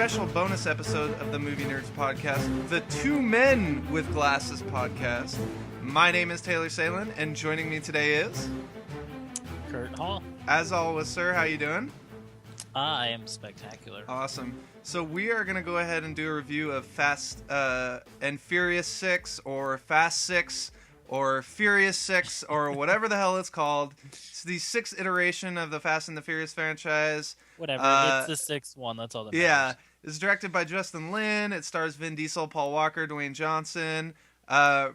special bonus episode of the Movie Nerds podcast, the Two Men with Glasses podcast. My name is Taylor Salen, and joining me today is Kurt Hall. As always, sir, how you doing? I am spectacular. Awesome. So we are going to go ahead and do a review of Fast and Furious 6, or Fast 6, or Furious 6, or whatever the hell it's called. It's the sixth iteration of the Fast and the Furious franchise. Whatever, it's the sixth one, that's all that matters. Yeah, it's directed by Justin Lin. It stars Vin Diesel, Paul Walker, Dwayne Johnson.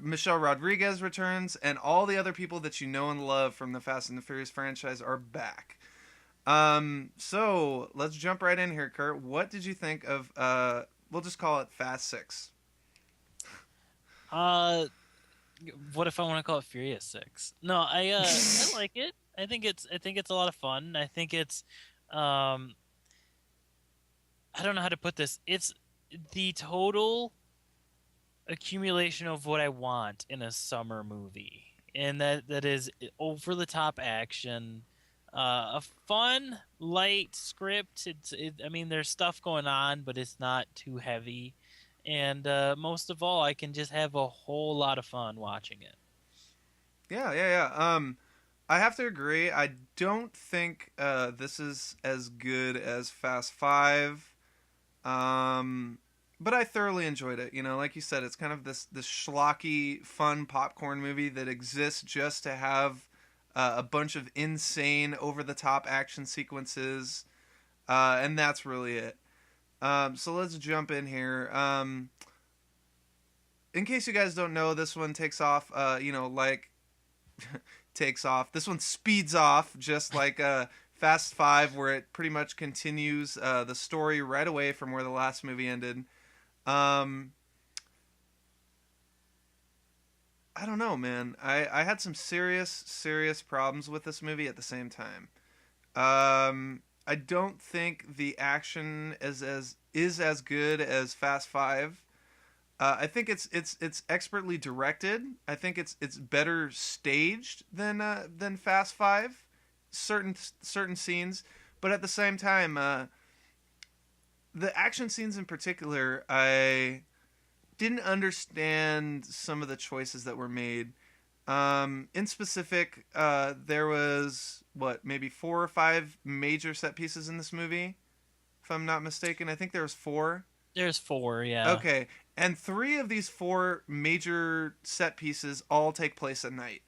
Michelle Rodriguez returns, and all the other people that you know and love from the Fast and the Furious franchise are back. So let's jump right in here, Kurt. What did you think of, we'll just call it Fast 6? What if I want to call it Furious 6? No, I like it. I think it's a lot of fun. I think it's, I don't know how to put this. It's the total accumulation of what I want in a summer movie. And that is over-the-top action, a fun, light script. I mean, there's stuff going on, but it's not too heavy. And most of all, I can just have a whole lot of fun watching it. Yeah. I have to agree. I don't think this is as good as Fast 5. But I thoroughly enjoyed it. You know, like you said, it's kind of this schlocky, fun popcorn movie that exists just to have a bunch of insane, over-the-top action sequences. And that's really it. So let's jump in here. In case you guys don't know, this one takes off, takes off. This one speeds off, just like Fast 5, where it pretty much continues the story right away from where the last movie ended. I don't know, man. I had some serious problems with this movie at the same time. I don't think the action is as good as Fast 5. I think it's expertly directed. I think it's better staged than Fast 5. Certain scenes, but at the same time, the action scenes in particular, I didn't understand some of the choices that were made. In specific, there was maybe 4 or 5 major set pieces in this movie, if I'm not mistaken. I think there was 4. There's 4, yeah. Okay, and 3 of these 4 major set pieces all take place at night.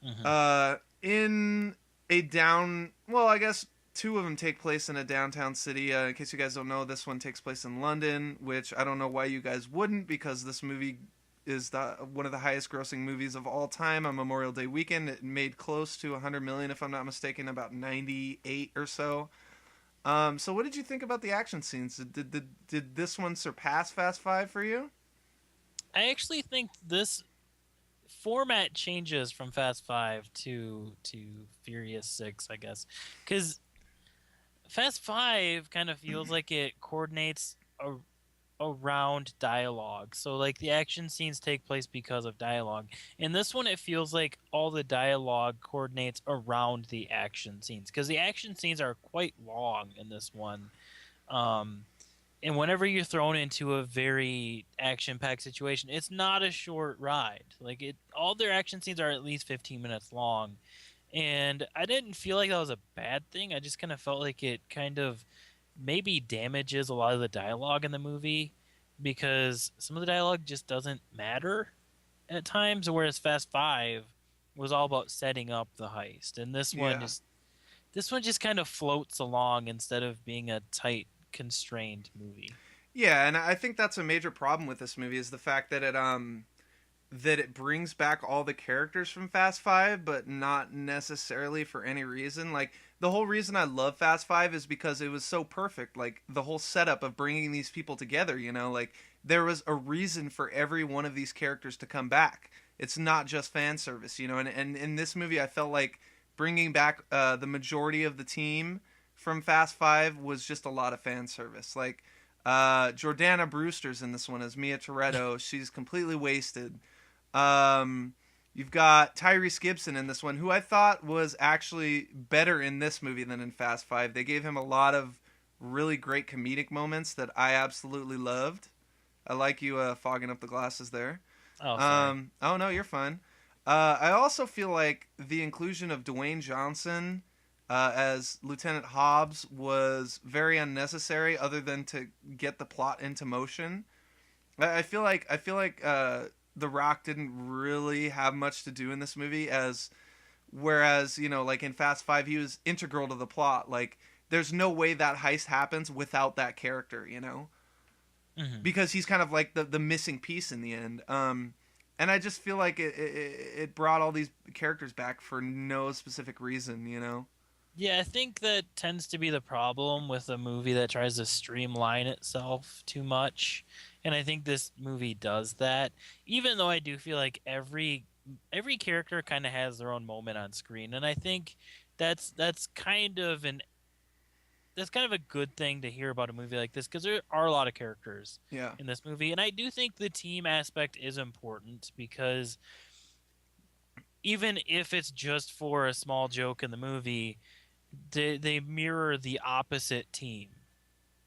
Mm-hmm. In a I guess 2 of them take place in a downtown city. In case you guys don't know, this one takes place in London, which I don't know why you guys wouldn't, because this movie is one of the highest grossing movies of all time on Memorial Day weekend. It made close to 100 million, if I'm not mistaken, about 98 or so. So what did you think about the action scenes? Did this one surpass Fast 5 for you? I actually think this format changes from Fast 5 to Furious 6, I guess. Because Fast 5 kind of feels like it coordinates around dialogue. So, like, the action scenes take place because of dialogue. In this one, it feels like all the dialogue coordinates around the action scenes. Because the action scenes are quite long in this one. And whenever you're thrown into a very action-packed situation, it's not a short ride. Like, all their action scenes are at least 15 minutes long. And I didn't feel like that was a bad thing. I just kind of felt like it kind of maybe damages a lot of the dialogue in the movie, because some of the dialogue just doesn't matter at times, whereas Fast 5 was all about setting up the heist. And this one just kind of floats along instead of being a tight, constrained movie. Yeah, and I think that's a major problem with this movie, is the fact that it brings back all the characters from Fast 5, but not necessarily for any reason. Like, the whole reason I love Fast 5 is because it was so perfect. Like, the whole setup of bringing these people together, you know, like, there was a reason for every one of these characters to come back. It's not just fan service, you know, and in this movie I felt like bringing back the majority of the team from Fast 5 was just a lot of fan service. Like, Jordana Brewster's in this one as Mia Toretto. She's completely wasted. You've got Tyrese Gibson in this one, who I thought was actually better in this movie than in Fast 5. They gave him a lot of really great comedic moments that I absolutely loved. I like you fogging up the glasses there. Oh, sorry. Oh no, you're fine. I also feel like the inclusion of Dwayne Johnson as Lieutenant Hobbs was very unnecessary, other than to get the plot into motion. I feel like The Rock didn't really have much to do in this movie, as whereas like in Fast Five, he was integral to the plot. Like, there's no way that heist happens without that character, Hmm. because he's kind of like the missing piece in the end. And I just feel like it brought all these characters back for no specific reason. Yeah, I think that tends to be the problem with a movie that tries to streamline itself too much. And I think this movie does that. Even though I do feel like every character kind of has their own moment on screen. And I think that's kind of a good thing to hear about a movie like this, because there are a lot of characters Yeah. in this movie. And I do think the team aspect is important, because even if it's just for a small joke in the movie, they mirror the opposite team.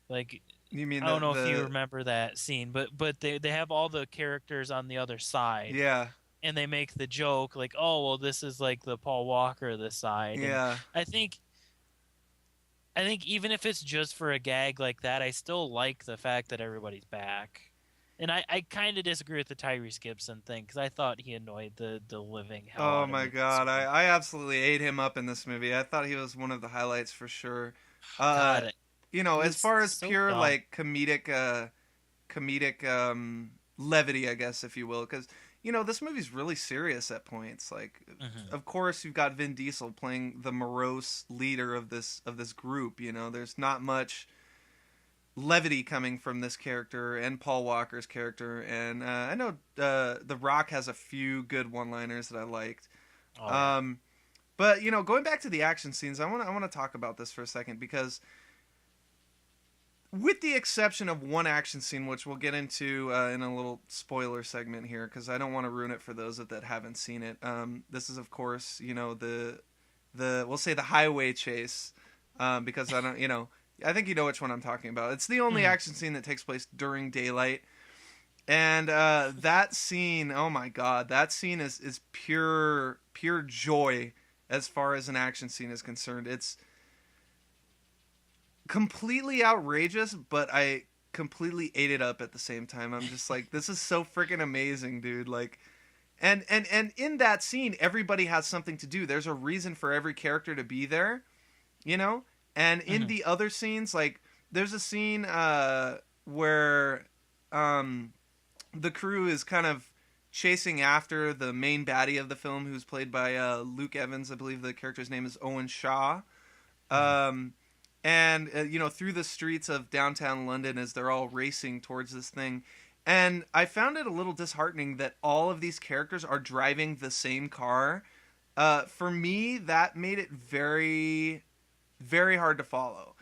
Like, You mean I don't know if you the remember that scene, but they have all the characters on the other side, yeah, and they make the joke like, oh well, this is like the Paul Walker this side. And yeah. I think I think even if it's just for a gag like that, I still like the fact that everybody's back. And I kind of disagree with the Tyrese Gibson thing, because I thought he annoyed the living hell Oh out of my me in this god, I one. I absolutely ate him up in this movie. I thought he was one of the highlights for sure. Uh, God, he as was far as so pure dumb. like comedic levity, I guess, if you will, because this movie's really serious at points. Like, Hmm. of course you've got Vin Diesel playing the morose leader of this group. There's not much levity coming from this character and Paul Walker's character, and I know The Rock has a few good one-liners that I liked. Oh yeah. um, but going back to the action scenes, I want to talk about this for a second, because with the exception of one action scene, which we'll get into in a little spoiler segment here, because I don't want to ruin it for those that haven't seen it. This is, of course, the we'll say the highway chase, because I don't, I think you know which one I'm talking about. It's the only Mhm. action scene that takes place during daylight, and that scene, oh my god, that scene is pure joy as far as an action scene is concerned. It's completely outrageous, but I completely ate it up at the same time. I'm just like, this is so freaking amazing, dude. Like, and in that scene, everybody has something to do. There's a reason for every character to be there, you know. And in Mhm. the other scenes, like, there's a scene where um, the crew is kind of chasing after the main baddie of the film, who's played by Luke Evans. I believe the character's name is Owen Shaw. Mhm. Um, and through the streets of downtown London, as they're all racing towards this thing. And I found it a little disheartening that all of these characters are driving the same car. For me, that made it very, very hard to follow.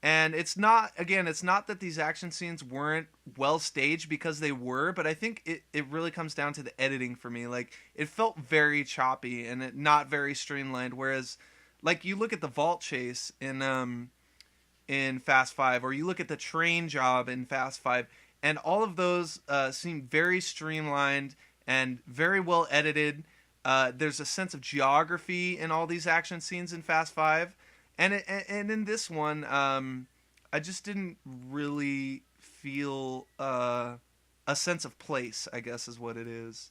And it's not that these action scenes weren't well staged, because they were, but I think it really comes down to the editing for me. Like, it felt very choppy and not very streamlined. Whereas, like, you look at the vault chase in Fast Five, or you look at the train job in Fast Five, and all of those seem very streamlined and very well edited. There's a sense of geography in all these action scenes in Fast Five, and in this one, I just didn't really feel a sense of place, I guess is what it is.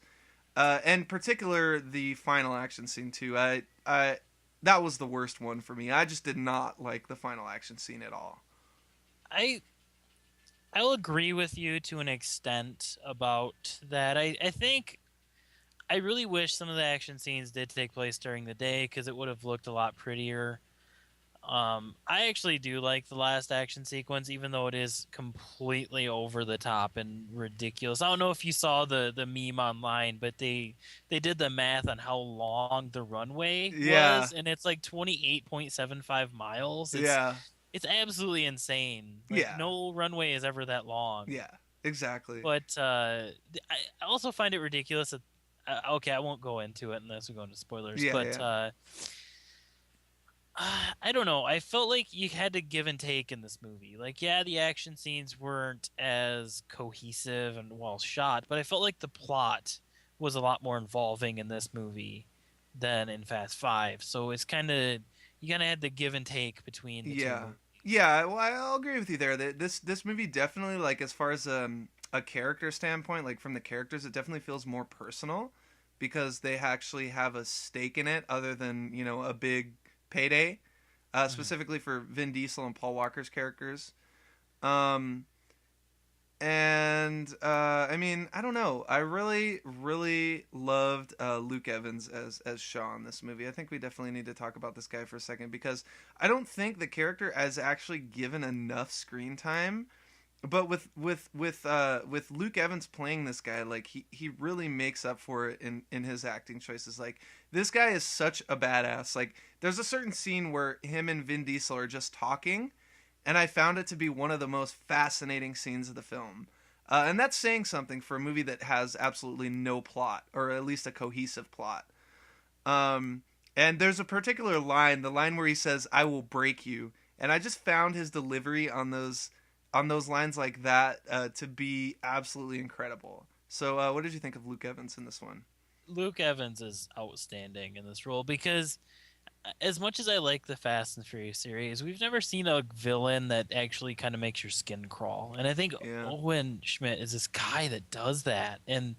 And particular the final action scene too. I that was the worst one for me. I just did not like the final action scene at all. I I'll agree with you to an extent about that. I think I really wish some of the action scenes did take place during the day, because it would have looked a lot prettier. I actually do like the last action sequence, even though it is completely over the top and ridiculous. I don't know if you saw the meme online, but they did the math on how long the runway Yeah, was, and it's like 28.75 miles. yeah, It's absolutely insane. Like, yeah, no runway is ever that long. yeah. Exactly. But I also find it ridiculous that, okay, I won't go into it unless we go into spoilers. Yeah, But yeah. I don't know. I felt like you had to give and take in this movie. Like, yeah, the action scenes weren't as cohesive and well shot, but I felt like the plot was a lot more involving in this movie than in Fast Five. So it's kind of you kind of had to give and take between the two Yeah, movies. yeah. Well, I'll agree with you there. This movie definitely, like, as far as a character standpoint, like from the characters, it definitely feels more personal because they actually have a stake in it, other than a big payday. Mhm. Specifically for Vin Diesel and Paul Walker's characters. Um, and I mean, I don't know. I really, really loved Luke Evans as Shaw in this movie. I think we definitely need to talk about this guy for a second because I don't think the character has actually given enough screen time. But with Luke Evans playing this guy, like he really makes up for it in his acting choices. Like, this guy is such a badass. Like, there's a certain scene where him and Vin Diesel are just talking, and I found it to be one of the most fascinating scenes of the film. And that's saying something for a movie that has absolutely no plot, or at least a cohesive plot. Um, and there's a particular line, the line where he says, "I will break you," and I just found his delivery on those lines like that to be absolutely incredible. So, what did you think of Luke Evans in this one? Luke Evans is outstanding in this role because as much as I like the Fast and Furious series, we've never seen a villain that actually kind of makes your skin crawl. And I think Yeah, Owen Schmidt is this guy that does that. And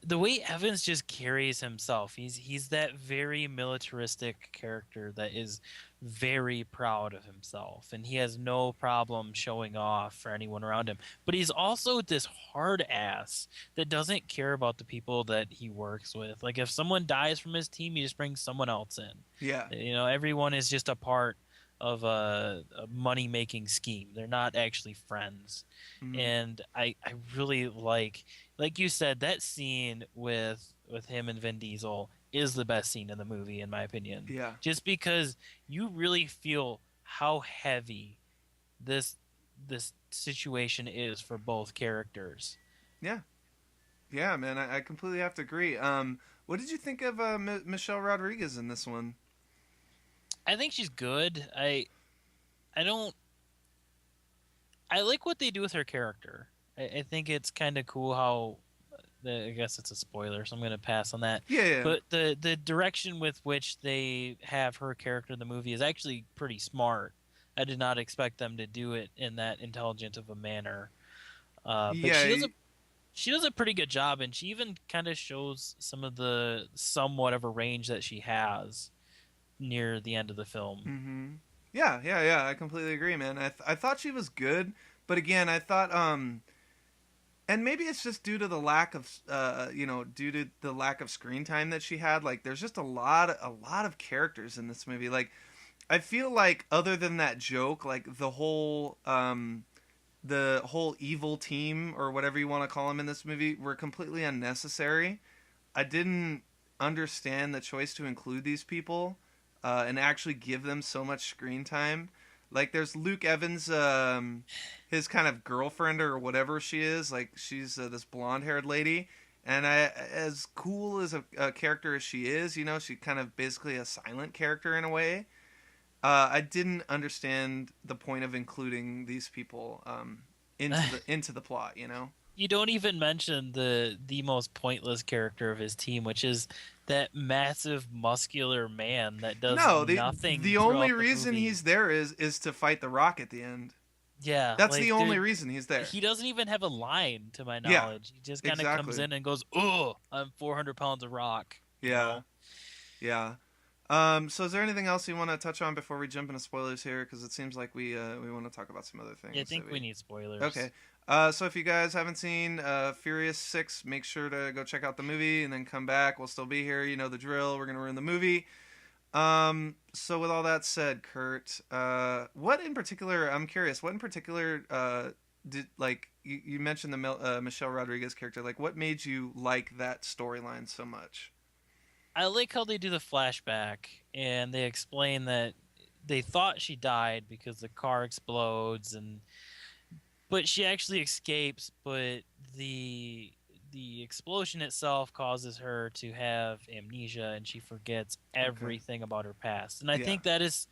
the way Evans just carries himself, he's that very militaristic character that is very proud of himself and he has no problem showing off for anyone around him. But he's also this hard ass that doesn't care about the people that he works with. Like if someone dies from his team, he just brings someone else in. yeah, Everyone is just a part of a money making scheme. They're not actually friends. mm-hmm. And I really like you said, that scene with him and Vin Diesel is the best scene in the movie, in my opinion. Yeah, Just because you really feel how heavy this this situation is for both characters. yeah, yeah, man. I completely have to agree. What did you think of Michelle Rodriguez in this one? I think she's good. I don't I like what they do with her character. I think it's kind of cool how I guess it's a spoiler, so I'm going to pass on that. Yeah, yeah. But the direction with which they have her character in the movie is actually pretty smart. I did not expect them to do it in that intelligent of a manner. But Yeah, she does a pretty good job, and she even kind of shows some of the somewhat of a range that she has near the end of the film. mm-hmm. Yeah, yeah, yeah. I completely agree, man. I thought she was good, but again, I thought and maybe it's just due to the lack of due to the lack of screen time that she had. Like, there's just a lot of characters in this movie. Like, I feel like other than that joke, like the whole evil team or whatever you want to call them in this movie were completely unnecessary. I didn't understand the choice to include these people and actually give them so much screen time. Like, there's Luke Evans, his kind of girlfriend or whatever she is. Like, she's this blonde-haired lady, and as cool as a character as she is, she's kind of basically a silent character in a way. I didn't understand the point of including these people into the plot. You don't even mention the most pointless character of his team, which is that massive muscular man that does No, the nothing only throughout the reason movie. he's there is to fight the Rock at the end. Yeah, That's the like only reason he's there. he doesn't even have a line to my Yeah, knowledge. He just kind of comes exactly. in and goes, "Oh, I'm 400 pounds of rock," you Yeah, know. yeah. So is there anything else you want to touch on before we jump into spoilers here? Because it seems like we want to talk about some other Yeah, I things that think we we. need spoilers. Okay. So if you guys haven't seen Furious 6, make sure to go check out the movie and then come back. We'll still be here. You know the drill. We're gonna ruin the movie. So with all that said, Kurt, what in particular? I'm curious. What in particular did, like, you mentioned the Michelle Rodriguez character? Like, what made you like that storyline so much? I like how they do the flashback and they explain that they thought she died because the car explodes and but she actually escapes, but the the explosion itself causes her to have amnesia and she forgets Okay. everything about her past. And I Yeah. think that is,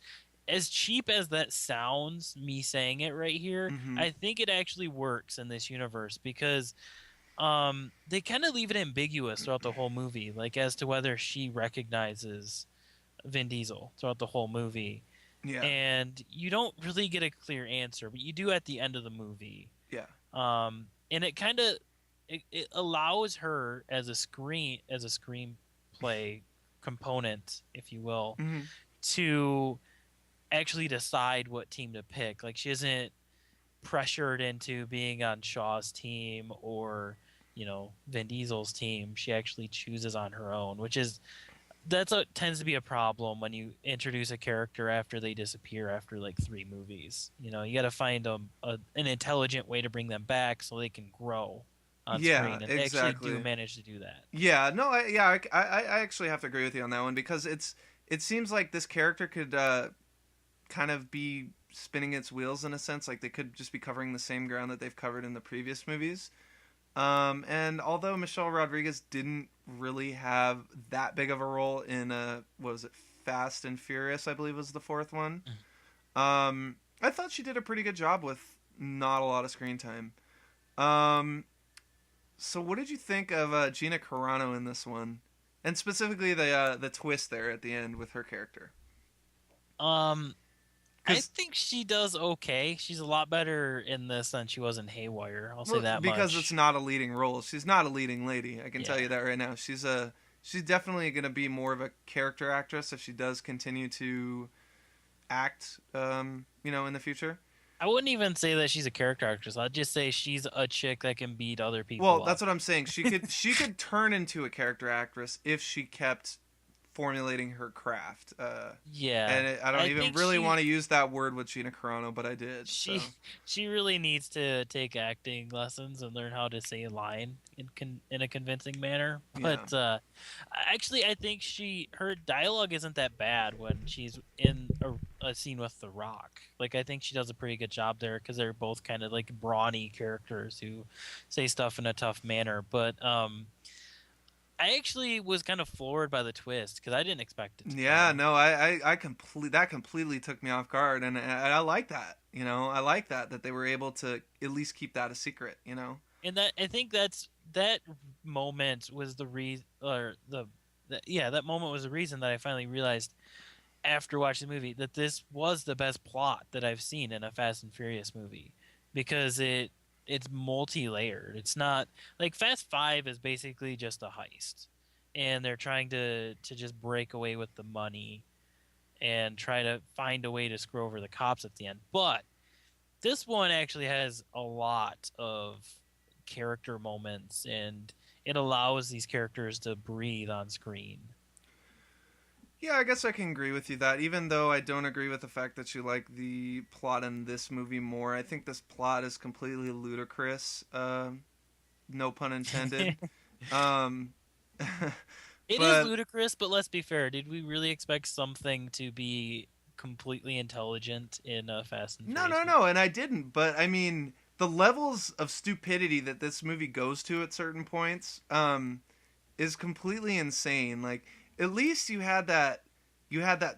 as cheap as that sounds, me saying it right here, Mm-hmm. I think it actually works in this universe because they kind of leave it ambiguous throughout the whole movie, like as to whether she recognizes Vin Diesel throughout the whole movie. Yeah. And you don't really get a clear answer, but you do at the end of the movie. Yeah. And it kind of it allows her as a screenplay component, if you will, Mm-hmm. to actually decide what team to pick. Like she isn't pressured into being on Shaw's team or Vin Diesel's team. She actually chooses on her own, which is that's what tends to be a problem when you introduce a character after they disappear after like 3 movies. You got to find an intelligent way to bring them back so they can grow on Yeah. screen, and they actually do Exactly. manage to do that. Yeah. No. I actually have to agree with you on that one because it seems like this character could kind of be spinning its wheels in a sense. Like they could just be covering the same ground that they've covered in the previous movies. And although Michelle Rodriguez didn't really have that big of a role in what was it, Fast and Furious, I believe was the fourth one. I thought she did a pretty good job with not a lot of screen time. Um, so what did you think of Gina Carano in this one, and specifically the twist there at the end with her character? Um, I Because think she does okay. She's a lot better in this than she was in Haywire. I'll say that because it's much. not a leading role, she's not a leading lady. I can tell Yeah. you that right now. She's definitely going to be more of a character actress if she does continue to act, in the future. I wouldn't even say that she's a character actress. I'd just say she's a chick that can beat other Well, people that's up. what I'm saying. She could turn into a character actress if she kept formulating her craft. Yeah. And I don't I even think really want to use that word with Gina Carano, but I did. So she she really needs to take acting lessons and learn how to say a line in a convincing manner. yeah, But actually, I think her dialogue isn't that bad when she's in a scene with The Rock. Like I think she does a pretty good job there because they're both kind of like brawny characters who say stuff in a tough manner. But I actually was kind of floored by the twist because I didn't expect it to yeah. come. No, that completely took me off guard, and I like that. I like that they were able to at least keep that a secret. And that I think that moment was the reason, or yeah, that moment was the reason that I finally realized after watching the movie that this was the best plot that I've seen in a Fast and Furious movie because it's multi-layered. It's not like Fast 5 is basically just a heist, and they're trying to just break away with the money and try to find a way to screw over the cops at the end. But this one actually has a lot of character moments, and it allows these characters to breathe on screen. Yeah, I guess I can agree with you that even though I don't agree with the fact that you like the plot in this movie more, I think this plot is completely ludicrous. No pun intended. Um, It is but ludicrous, but let's be fair. Did we really expect something to be completely intelligent in a Fast and no, Furious no, movie? no, and I didn't. But I mean, the levels of stupidity that this movie goes to at certain points is completely insane. Like, at least you had that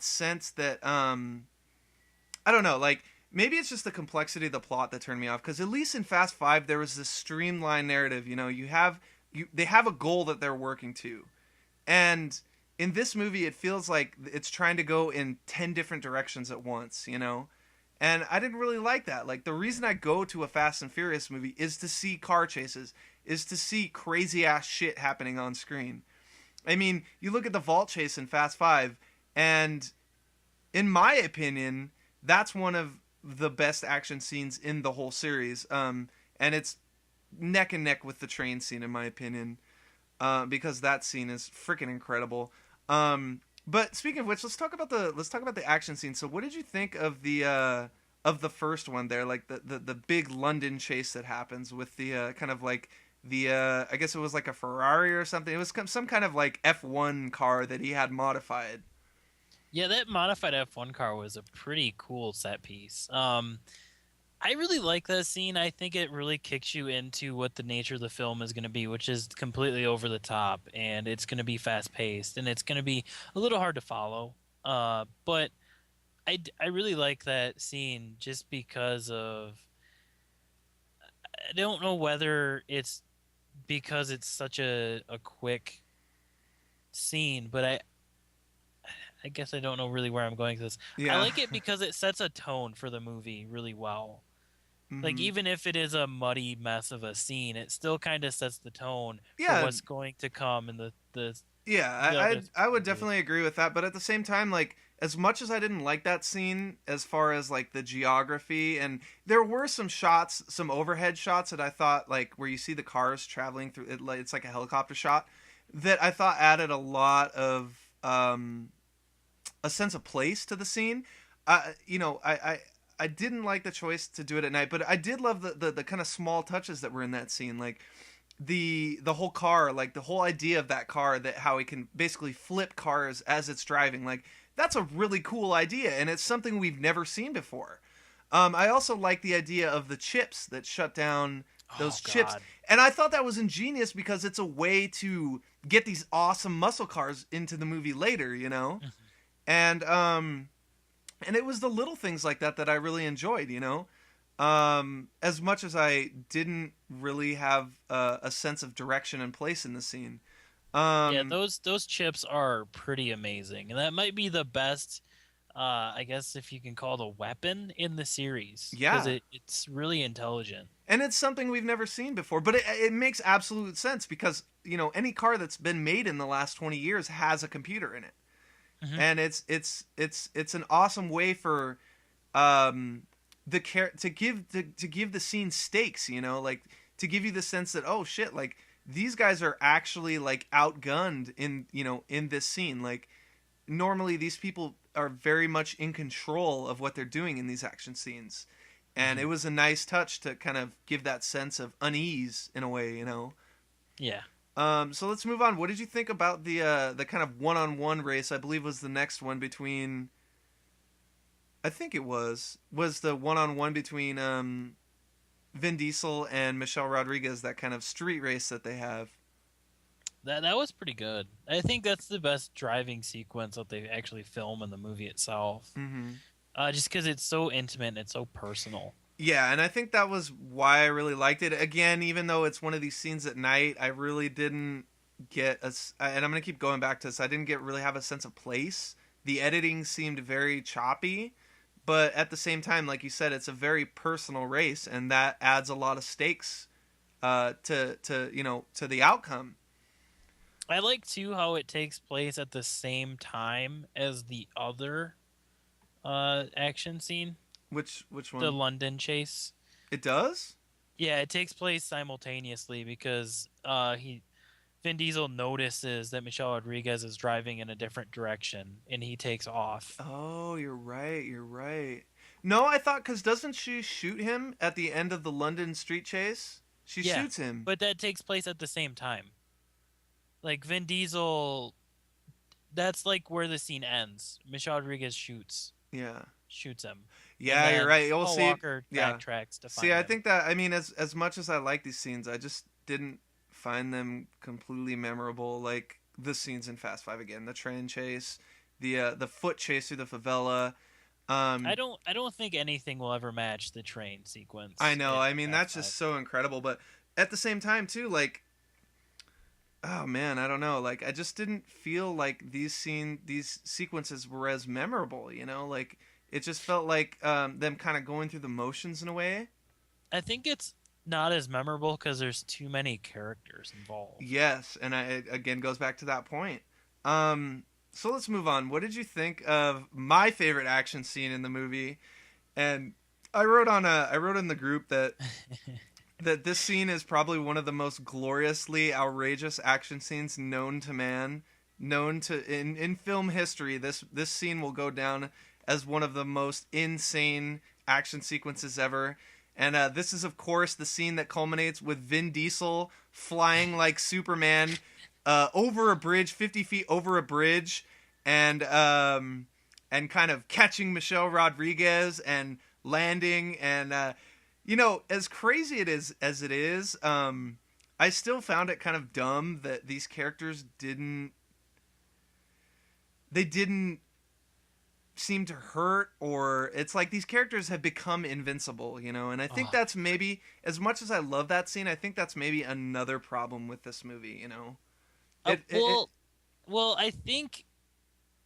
sense that I don't know, like maybe it's just the complexity of the plot that turned me off. Because at least in Fast Five, there was this streamlined narrative. They have a goal that they're working to, and in this movie, it feels like it's trying to go in 10 different directions at once. And I didn't really like that. Like, the reason I go to a Fast and Furious movie is to see car chases, is to see crazy ass shit happening on screen. I mean, you look at the vault chase in Fast Five, and in my opinion, that's one of the best action scenes in the whole series. And it's neck and neck with the train scene, in my opinion, because that scene is freaking incredible. But speaking of which, let's talk about the action scene. So, what did you think of the first one there, like the big London chase that happens with the kind of like the I guess it was like a Ferrari or something. It was some kind of like F1 car that he had modified. Yeah, that modified F1 car was a pretty cool set piece. I really like that scene. I think it really kicks you into what the nature of the film is going to be, which is completely over the top, and it's going to be fast paced, and it's going to be a little hard to follow. But I really like that scene just because of I don't know whether it's because it's such a quick scene, but I guess I don't know really where I'm going with this. I Yeah. like it because it sets a tone for the movie really well. Like Hmm. even if it is a muddy mess of a scene, it still kind of sets the tone for Yeah. what's going to come in Yeah, the other I would movie. definitely agree with that, but at the same time, like as much as I didn't like that scene, as far as like the geography, and there were some shots, some overhead shots that I thought like where you see the cars traveling through it, like it's like a helicopter shot, that I thought added a lot of a sense of place to the scene. You know, I didn't like the choice to do it at night, but I did love the kind of small touches that were in that scene, like the whole car, like the whole idea of that car, that how it can basically flip cars as it's driving, like that's a really cool idea, and it's something we've never seen before. I also like the idea of the chips that shut down Oh those chips, God. and I thought that was ingenious because it's a way to get these awesome muscle cars into the movie later, you know. Mhm. And and it was the little things like that that I really enjoyed, you know. As much as I didn't really have a sense of direction and place in the scene. Yeah, Um, those chips are pretty amazing, and that might be the best. I guess if you can call it a weapon in the series, because yeah, it's really intelligent. and it's something we've never seen before, but it makes absolute sense because you know any car that's been made in the last 20 years has a computer in it, Hmm. and it's an awesome way for um the care to give the scene stakes, you know, like to give you the sense that oh shit, like these guys are actually like outgunned in, you know, in this scene. Like normally these people are very much in control of what they're doing in these action scenes, and it Hmm. was a nice touch to kind of give that sense of unease in a way, you know. Yeah. So let's move on. What did you think about the kind of one-on-one race? I believe was the next one between. I think it was the one-on-one between Vin Diesel and Michelle Rodriguez. That kind of street race that they have. That was pretty good. I think that's the best driving sequence that they actually film in the movie itself. Hmm. Just because it's so intimate and it's so personal. Yeah, and I think that was why I really liked it. Again, even though it's one of these scenes at night, I really didn't get and I'm gonna keep going back to this. I didn't get really have a sense of place. The editing seemed very choppy, but at the same time, like you said, it's a very personal race, and that adds a lot of stakes to you know to the outcome. I like too how it takes place at the same time as the other action scene, Which the one? London chase. It does? Yeah, it takes place simultaneously because he Vin Diesel notices that Michelle Rodriguez is driving in a different direction and he takes off. Oh, you're right. You're right. No, I thought because doesn't she shoot him at the end of the London street chase? She Yeah, shoots him. but that takes place at the same time. Like Vin Diesel, that's like where the scene ends. Michelle Rodriguez Yeah. shoots him, and Yeah, you're then right. You'll Paul see. Walker Yeah. backtracks to See, find I him. think that I mean, as much as I like these scenes, I just didn't find them completely memorable. Like the scenes in Fast Five again, the train chase, the foot chase through the favela. Um, I don't think anything will ever match the train I sequence know. in I mean, Fast that's Five. just so incredible. But at the same time, too, like, oh man, I don't know. Like, I just didn't feel like these sequences were as memorable. You know, like it just felt like them kind of going through the motions in a way. I think it's not as memorable because there's too many characters involved. Yes, and it again goes back to that point. So let's move on. What did you think of my favorite action scene in the movie? And I wrote in the group that this scene is probably one of the most gloriously outrageous action scenes known to man, known to in film history. This scene will go down as one of the most insane action sequences ever. And this is, of course, the scene that culminates with Vin Diesel flying like Superman over a bridge, 50 feet over a bridge, and and kind of catching Michelle Rodriguez and landing. And As crazy it is as it is, I still found it kind of dumb that these characters didn't seem to hurt, or it's like these characters have become invincible, and I think Oh, that's maybe, as much as I love that scene, I think that's maybe another problem with this movie. uh, It well, well, I think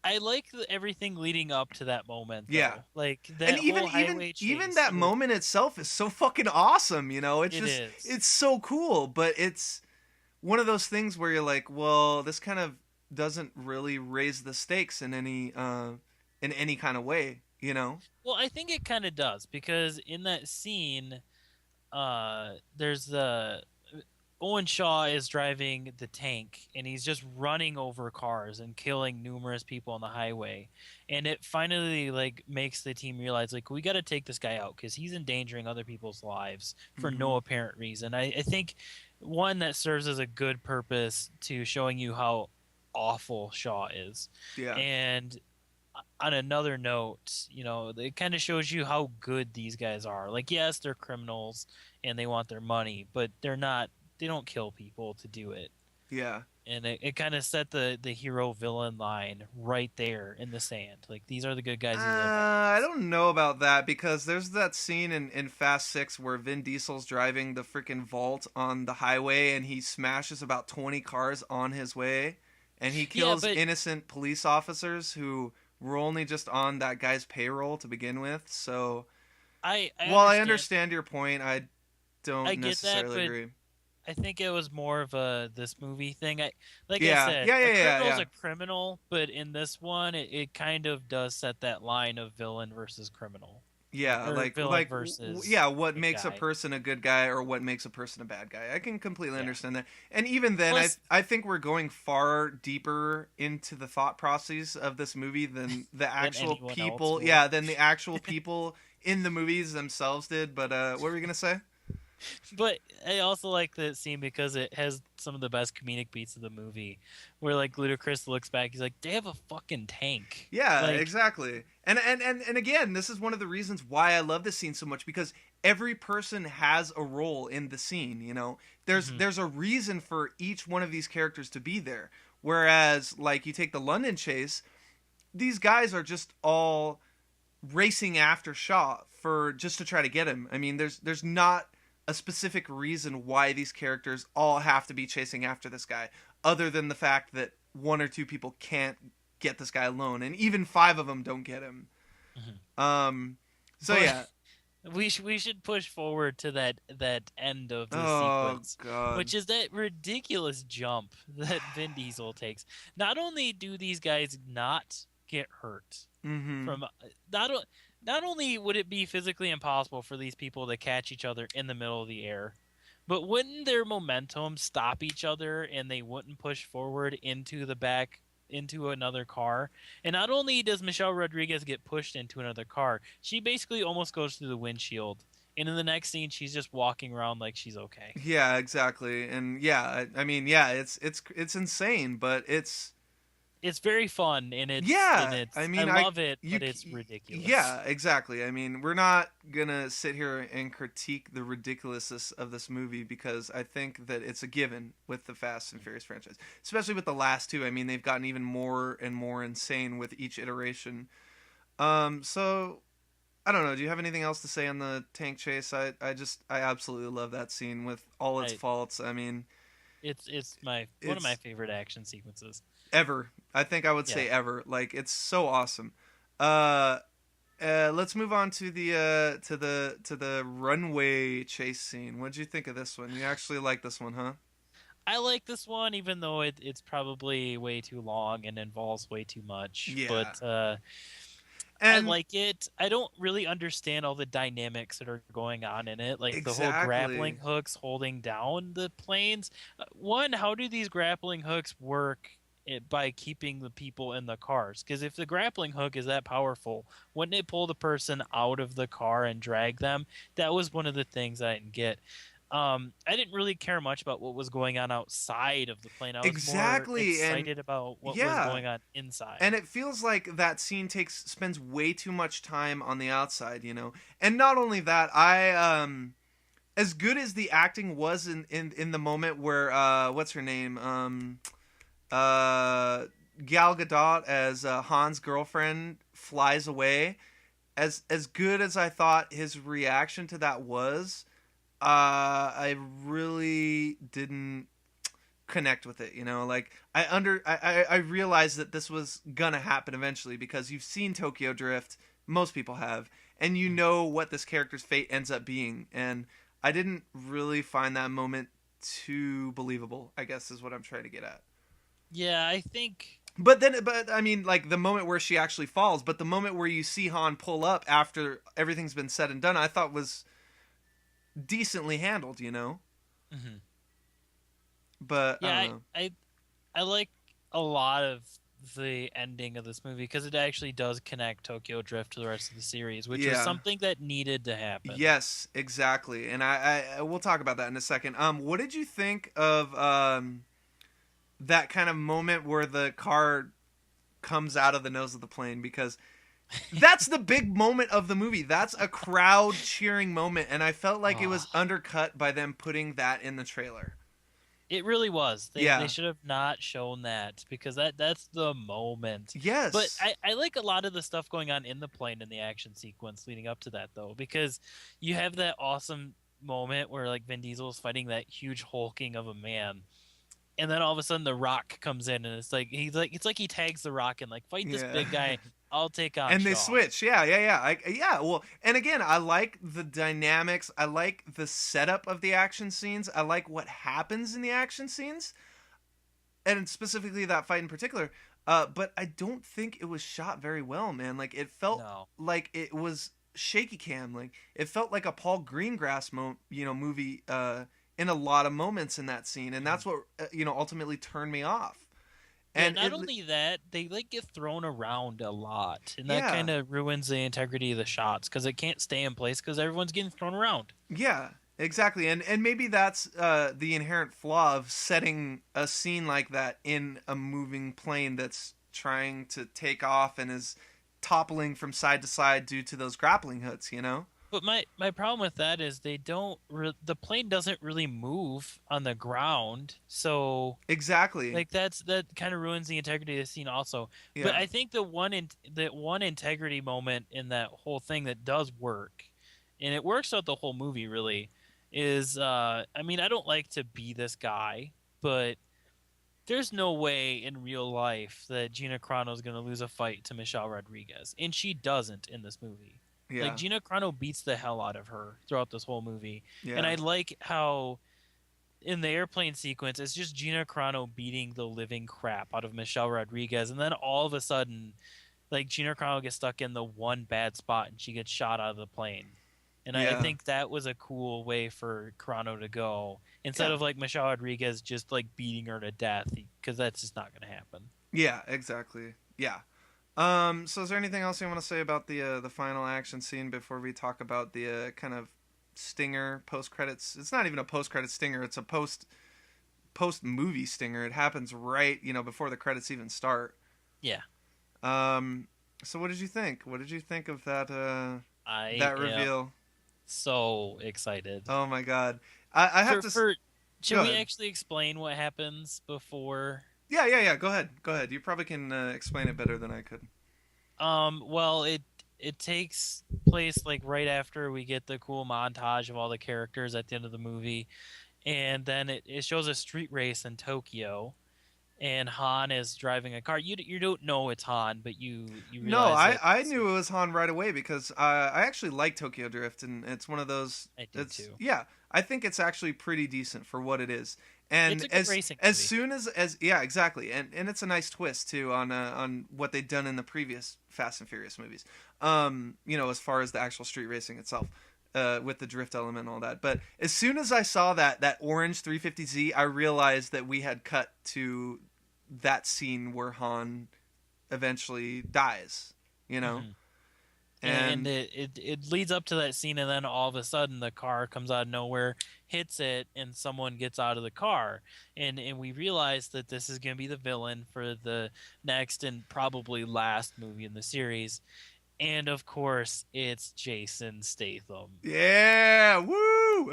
I like everything leading up to that moment, Yeah. though. Like And that even whole even highway even chase. that moment itself is so fucking awesome. It's It just is. it's so cool, but it's one of those things where you're like, well, this kind of doesn't really raise the stakes in any kind of way. Well, I think it kind of does because in that scene, there's the Owen Shaw is driving the tank and he's just running over cars and killing numerous people on the highway, and it finally like makes the team realize like we got to take this guy out because he's endangering other people's lives for no Mhm. apparent reason. I think one that serves as a good purpose to showing you how awful Shaw is, Yeah. and on another note, it kind of shows you how good these guys are. Like, yes, they're criminals and they want their money, but they don't kill people to do it. Yeah. And it kind of set the hero villain line right there in the sand. Like, these are the good guys, these are the bad I guys. don't know about that, because there's that scene in Fast 6 where Vin Diesel's driving the freaking vault on the highway and he smashes about 20 cars on his way, and he Yeah, kills but innocent police officers who were only just on that guy's payroll to begin with. So, I while I understand. understand your point, I I don't get that, necessarily but agree. I think it was more of a this movie thing. Like I Yeah. said, Yeah, a yeah, yeah, criminal's yeah. a criminal, but in this one, it kind of does set that line of villain versus criminal, Yeah, or like villain versus yeah, what good makes a guy. person a good guy or what makes a person a bad guy. I can completely Yeah. understand that. And even then, I Plus, I think we're going far deeper into the thought process of this movie than the than actual anyone else people. would. Yeah, than the actual people in the movies themselves did. But what were you gonna say? But I also like the scene because it has some of the best comedic beats of the movie, where like Ludacris looks back, he's like, "They have a fucking tank." Yeah, Like, exactly. And again, this is one of the reasons why I love this scene so much, because every person has a role in the scene. There's mhm. there's a reason for each one of these characters to be there. Whereas, like, you take the London chase, these guys are just all racing after Shaw for just to try to get him. I mean, there's not a specific reason why these characters all have to be chasing after this guy, other than the fact that one or two people can't get this guy alone, and even five of them don't get him. Mhm. Um, so But yeah. we should push forward to that end of the Oh sequence, God. which is that ridiculous jump that Vin Diesel takes. Not only do these guys not get hurt Mm-hmm. from not o- not only would it be physically impossible for these people to catch each other in the middle of the air, but wouldn't their momentum stop each other and they wouldn't push forward into the back into another car? And not only does Michelle Rodriguez get pushed into another car, she basically almost goes through the windshield. And in the next scene, she's just walking around like she's okay. Yeah, exactly. And yeah, I mean, yeah, it's insane, but it's It's very fun and yeah. I I mean, love it, you but it's ridiculous. yeah, exactly. I mean, we're not gonna sit here and critique the ridiculousness of this movie, because I think that it's a given with the Fast and Furious franchise, especially with the last two. I mean, they've gotten even more and more insane with each iteration. So I don't know. Do you have anything else to say on the tank chase? I absolutely love that scene with all its I faults. I mean, it's my one of my it's favorite action sequences. ever. I think I would Yeah. say ever. Like, it's so awesome. Uh, let's move on to the runway chase scene. What'd you think of this one? You actually like this one, huh? I like this one, even though it's probably way too long and involves way too much. Yeah. But I And like it. I don't really understand all the dynamics that are going on in it, like the whole grappling exactly. hooks holding down the planes. One, how do these grappling hooks work? By keeping the people in the cars, because if the grappling hook is that powerful, wouldn't it pull the person out of the car and drag them? That was one of the things I didn't get. I didn't really care much about what was going on outside of the plane. I was more Exactly, and excited about what was yeah, going on and inside. it feels like that scene takes spends way too much time on the outside, you know. And not only that, I as good as the acting was in the moment where what's her name uh Gal Gadot as Han's girlfriend flies away, as good as I thought his reaction to that was, I really didn't connect with it, you know. Like I realized that this was gonna happen eventually because you've seen Tokyo Drift, most people have, and you Mm. know what this character's fate ends up being, and I didn't really find that moment too believable, I guess is what I'm trying to get at. Yeah, I think. But I mean, like the moment where she actually falls, but the moment where you see Han pull up after everything's been said and done, I thought was decently handled, you know. Mhm. But I Yeah, don't know. I like a lot of the ending of this movie because it actually does connect Tokyo Drift to the rest of the series, which was Yeah. something that needed to happen. Yes, exactly. And I we'll talk about that in a second. What did you think of that kind of moment where the car comes out of the nose of the plane? Because that's the big moment of the movie. That's a crowd cheering moment, and I felt like it was Oh, undercut by them putting that in the trailer. it really was. They Yeah. should have not shown that because that's the moment. But Yes. I like a lot of the stuff going on in the plane in the action sequence leading up to that though, because you have that awesome moment where like Vin Diesel is fighting that huge hulking of a man. And then all of a sudden the Rock comes in and it's like he tags the Rock and like fight this Yeah. big guy, I'll take on And they Shaw. switch. Yeah, yeah, yeah. Yeah, well, and again, I like the dynamics. I like the setup of the action scenes. I like what happens in the action scenes, and specifically that fight in particular. But I don't think it was shot very well, man. Like it felt No. like it was shaky cam. Like it felt like a Paul Greengrass movie in a lot of moments in that scene, and Mhm. that's what ultimately turned me off. Yeah, And not it, only that, they like get thrown around a lot, and that yeah, kind of ruins the integrity of the shots because it can't stay in place because everyone's getting thrown around. yeah, exactly. And maybe that's the inherent flaw of setting a scene like that in a moving plane that's trying to take off and is toppling from side to side due to those grappling hooks, you know? But my problem with that is the plane doesn't really move on the ground, so Exactly. like that kind of ruins the integrity of the scene also. But Yeah. I think that one integrity moment in that whole thing that does work, and it works out the whole movie really, is I mean I don't like to be this guy, but there's no way in real life that Gina Carano is going to lose a fight to Michelle Rodriguez, and she doesn't in this movie. Like Yeah. Gina Carano beats the hell out of her throughout this whole movie, and Yeah. I like how in the airplane sequence it's just Gina Carano beating the living crap out of Michelle Rodriguez, and then all of a sudden, like Gina Carano gets stuck in the one bad spot and she gets shot out of the plane. And I Yeah. think that was a cool way for Carano to go instead Yeah. of like Michelle Rodriguez just like beating her to death because that's just not going to happen. Yeah, exactly. Yeah. So is there anything else you want to say about the final action scene before we talk about the kind of stinger post credits? It's not even a post credit stinger, it's a post movie stinger. It happens right, before the credits even start. Yeah, Um, so what did you think? What did you think of I that am reveal? so excited. Oh my god. I have For to for should go we ahead. actually explain what happens before? Yeah, yeah, yeah. Go ahead. Go ahead. You probably can explain it better than I could. Well, it takes place like right after we get the cool montage of all the characters at the end of the movie, and then it shows a street race in Tokyo, and Han is driving a car. You don't know it's Han, but you No, realize that I knew it was Han right away because I actually like Tokyo Drift, and it's one of those. I do It's too. yeah, I think it's actually pretty decent for what it is. It's And a good racing as movie. soon as yeah, exactly, and it's a nice twist too on what they'd done in the previous Fast and Furious movies. As far as the actual street racing itself. With the drift element and all that, but as soon as I saw that orange 350Z, I realized that we had cut to that scene where Han eventually dies. You know, Hmm. and And it leads up to that scene, and then all of a sudden the car comes out of nowhere, hits it, and someone gets out of the car, and we realize that this is going to be the villain for the next and probably last movie in the series, and of course it's Jason Statham. yeah, woo.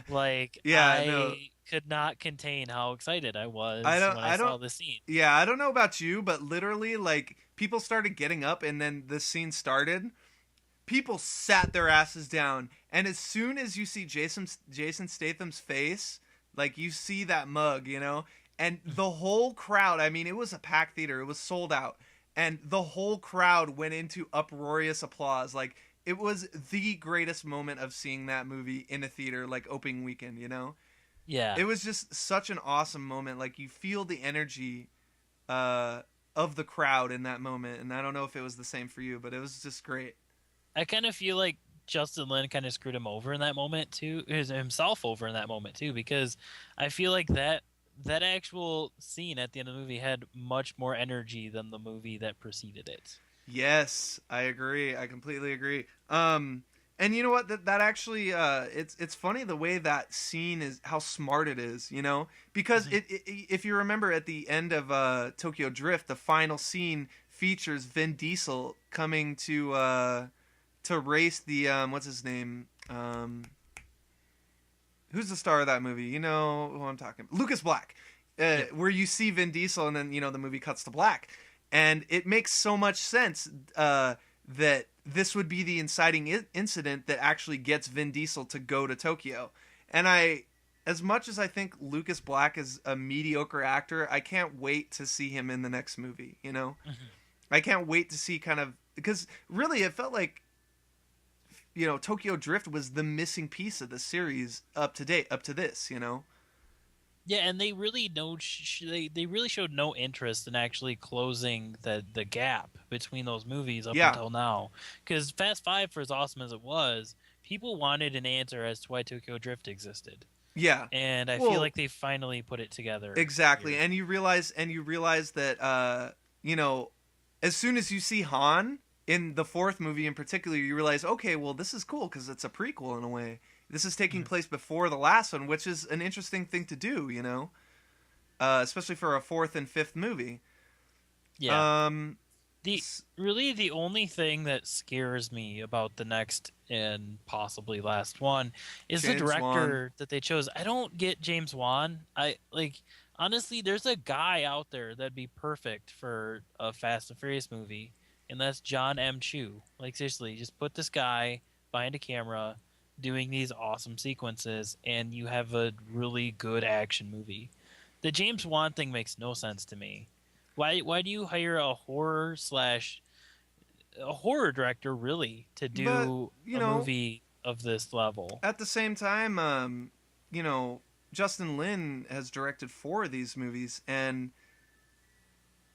Like, Yeah, no. I could not contain how excited I I was don't when I I saw don't the scene. Yeah, I don't know about you, but literally like people started getting up and then the scene started. People sat their asses down, and as soon as you see Jason Statham's face, like you see that mug, and the whole crowd, I mean, it was a packed theater, it was sold out, and the whole crowd went into uproarious applause. Like it was the greatest moment of seeing that movie in a theater, like opening weekend. Yeah. It was just such an awesome moment. Like you feel the energy uh of the crowd in that moment, and I don't know if it was the same for you, but it was just great. I kind of feel like Justin Lin kind of screwed him over in that moment too, himself over in that moment too, because I feel like that actual scene at the end of the movie had much more energy than the movie that preceded it. Yes, I agree. I completely agree. And you know what? That actually, it's funny the way that scene is, how smart it is. Because Mhm. if you remember at the end of Tokyo Drift, the final scene features Vin Diesel coming to race the what's his name? Who's the star of that movie? You know who I'm talking about? Lucas Black. Yep. Where you see Vin Diesel and then the movie cuts to black, and it makes so much sense that this would be the inciting incident that actually gets Vin Diesel to go to Tokyo. And as much as I think Lucas Black is a mediocre actor, I can't wait to see him in the next movie. Mhm. I can't wait to see kind of, because really it felt like Tokyo Drift was the missing piece of the series up to date, up to this. Yeah, and they really they really showed no interest in actually closing the gap between those movies up Yeah, until now. Because Fast Five, for as awesome as it was, people wanted an answer as to why Tokyo Drift existed, yeah. and I feel Well, like they finally put it together exactly. here. And you realize that you know, as soon as you see Han in the fourth movie in particular, you realize, okay, well, this is cool because it's a prequel in a way. This is taking Mhm. place before the last one, which is an interesting thing to do. Especially for a fourth and fifth movie. Yeah. Um, The really the only thing that scares me about the next and possibly last one is the James Wan. director that they chose. I don't get James Wan. I like honestly, there's a guy out there that'd be perfect for a Fast and Furious movie, and that's John M. Chu. Like seriously, just put this guy behind a camera doing these awesome sequences, and you have a really good action movie. The James Wan thing makes no sense to me. Why do you hire a horror director really to But do you a know, movie of this level? at the same time, you know, Justin Lin has directed four of these movies, and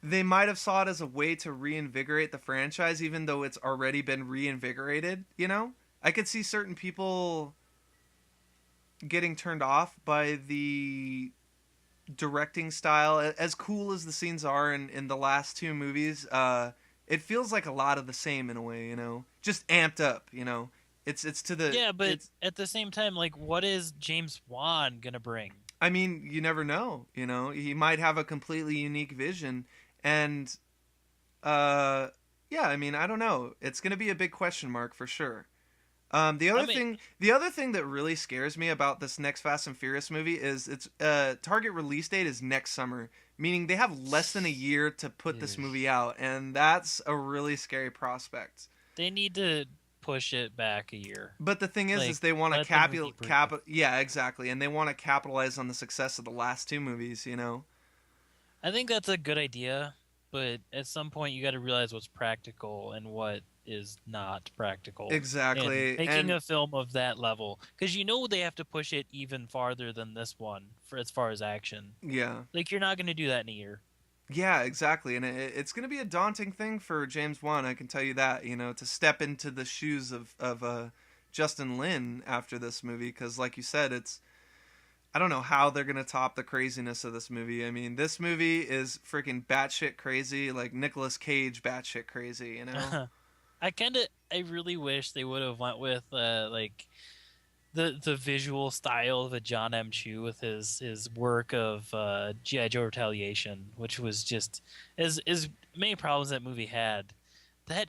they might have saw it as a way to reinvigorate the franchise, even though it's already been reinvigorated. I could see certain people getting turned off by the directing style. As cool as the scenes are in the last two movies, it feels like a lot of the same in a way. Just amped up. It's to the Yeah, but it's at the same time, like, what is James Wan gonna bring? I mean, you never know. He might have a completely unique vision, and uh yeah, I mean, I don't know. It's going to be a big question mark for sure. The I other mean, thing, the other thing that really scares me about this next Fast and Furious movie is its target release date is next summer, meaning they have less than a year to put this ugh. movie out, and that's a really scary prospect. They need to push it back a year. But the thing is Like, they want to let the movie breathe. yeah, exactly, and they want to capitalize on the success of the last two movies. I think that's a good idea, but at some point you got to realize what's practical and what is not practical. And Exactly, making and a film of that level, because you know they have to push it even farther than this one for as far as action. yeah. Like you're not going to do that in a year. Yeah, exactly. And it's going to be a daunting thing for James Wan, I can tell you that, to step into the shoes of Justin Lin after this movie. Because, like you said, I don't know how they're going to top the craziness of this movie. I mean, this movie is freaking batshit crazy, like Nicolas Cage batshit crazy. I really wish they would have went with like the visual style of a John M. Chu with his work of G.I. Joe Retaliation, which was just as many problems that movie had. The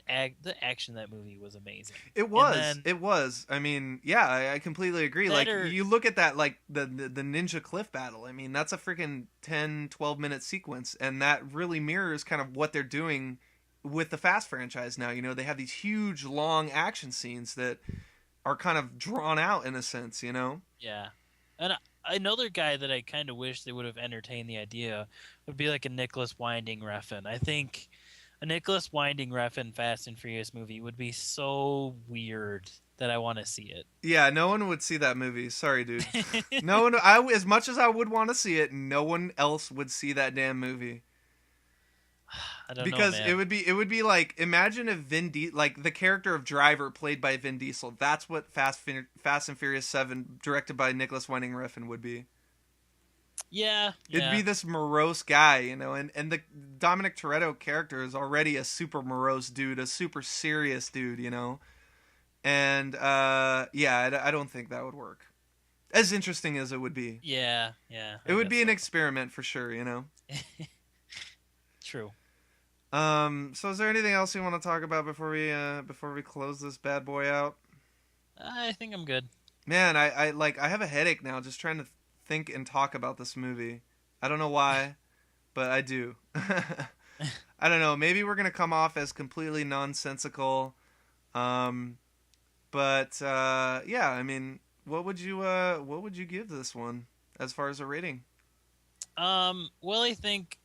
action in that movie was amazing. It And was. then It was. I mean, yeah, I completely agree. that Like, are you look at that, like, the Ninja Cliff battle. I mean, that's a freaking 10, 12-minute sequence, and that really mirrors kind of what they're doing with the Fast franchise now. You know, they have these huge, long action scenes that are kind of drawn out in a sense, you know? yeah. And another guy that I kind of wish they would have entertained the idea would be like a Nicholas Winding Refn. I think a Nicholas Winding Refn Fast and Furious movie would be so weird that I want to see Yeah, no one would see that movie. Sorry, dude. it. No one, as much as I would want to see it, no one else would see that damn movie. I don't know, Because man. it would be like, imagine if like the character of Driver played by Vin Diesel. That's what Fast and Furious 7 directed by Nicholas Winding Refn would be. Yeah, It'd be yeah, this morose guy, you know, and the Dominic Toretto character is already a super morose dude, a super serious dude, you know. And yeah, I don't think that would work. As interesting as it would be. yeah. It I would guess be an so. experiment for sure, you know. True. So is there anything else you want to talk about before we close this bad boy out? I think I'm good. Man, I have a headache now just trying to think and talk about this movie. I don't know why, but I do. I don't know. Maybe we're gonna come off as completely nonsensical. Um, but yeah, I mean, what would you give this one as far as a rating? Well, I think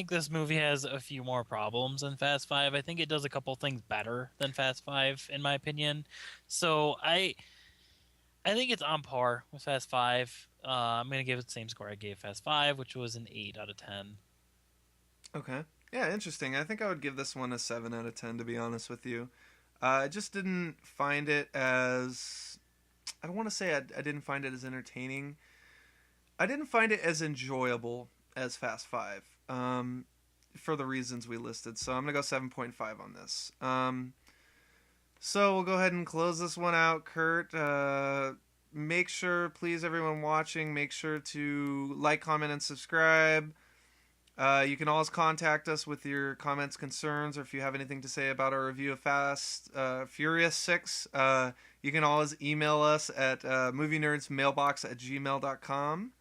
this movie has a few more problems than Fast Five. I think it does a couple things better than Fast Five, in my opinion. So I think it's on par with Fast Five. I'm gonna give it the same score I gave Fast Five, which was an 8 out of 10. Okay. Yeah, interesting. I think I would give this one a 7 out of 10, to be honest with you. I just didn't find it as. I don't want to say I didn't find it as entertaining. I didn't find it as enjoyable as Fast Five, for the reasons we listed. So I'm gonna go 7.5 on this. So we'll go ahead and close this one out, Kurt. Make sure, please, everyone watching, make sure to like, comment, and subscribe. You can always contact us with your comments, concerns, or if you have anything to say about our review of Fast Furious 6. You can always email us at movienerdsmailbox@gmail.com.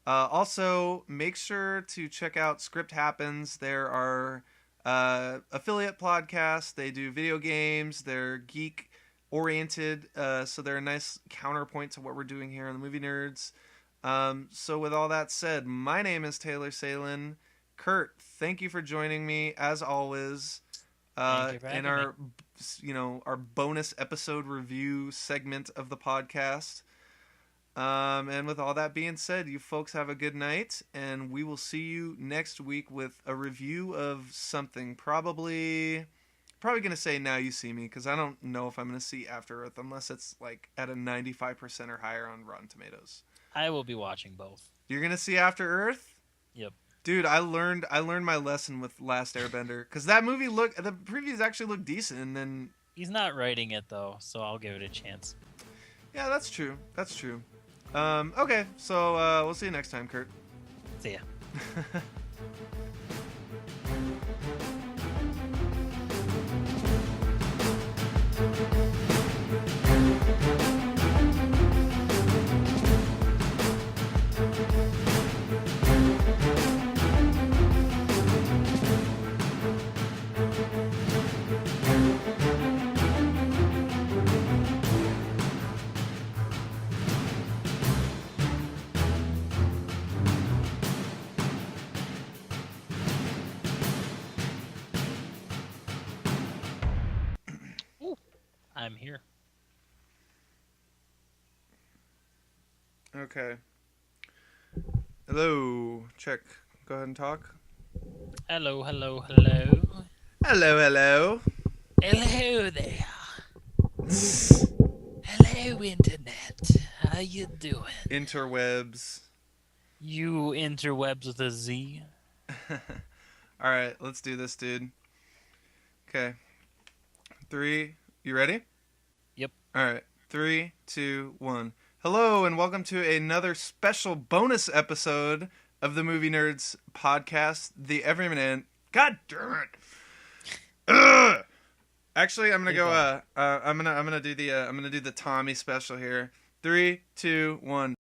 Also, make sure to check out Script Happens. There are affiliate podcasts. They do video games. They're geek oriented, so they're a nice counterpoint to what we're doing here on the Movie Nerds. So with all that said, my name is Taylor Salen. Kurt, thank you for joining me as always. Thank you for In having me. our, our bonus episode review segment of the podcast. And with all that being said, you folks have a good night, and we will see you next week with a review of something. Probably gonna say Now You See Me, because I don't know if I'm gonna see After Earth unless it's like at a 95% or higher on Rotten Tomatoes. I will be watching both. You're gonna see After Earth? Yep. Dude, I learned my lesson with Last Airbender, because that movie the previews actually look decent, and then He's not writing it though, so I'll give it a chance. yeah, that's true. That's true. Okay, so we'll see you next time, Kurt. See ya. Ooh, I'm here. Okay. Hello. Check. Go ahead and talk. Hello, hello, hello. Hello, hello. Hello there. Hello, Internet. How you doing? Interwebs. You interwebs with a Z. Alright, let's do this, dude. Okay. 3. You ready? Yep. All right. 3, 2, 1. Hello, and welcome to another special bonus episode of the Movie Nerds podcast, the Everyman. God damn it! Ugh! Actually, I'm gonna go. I'm gonna do the Tommy special here. 3, 2, 1.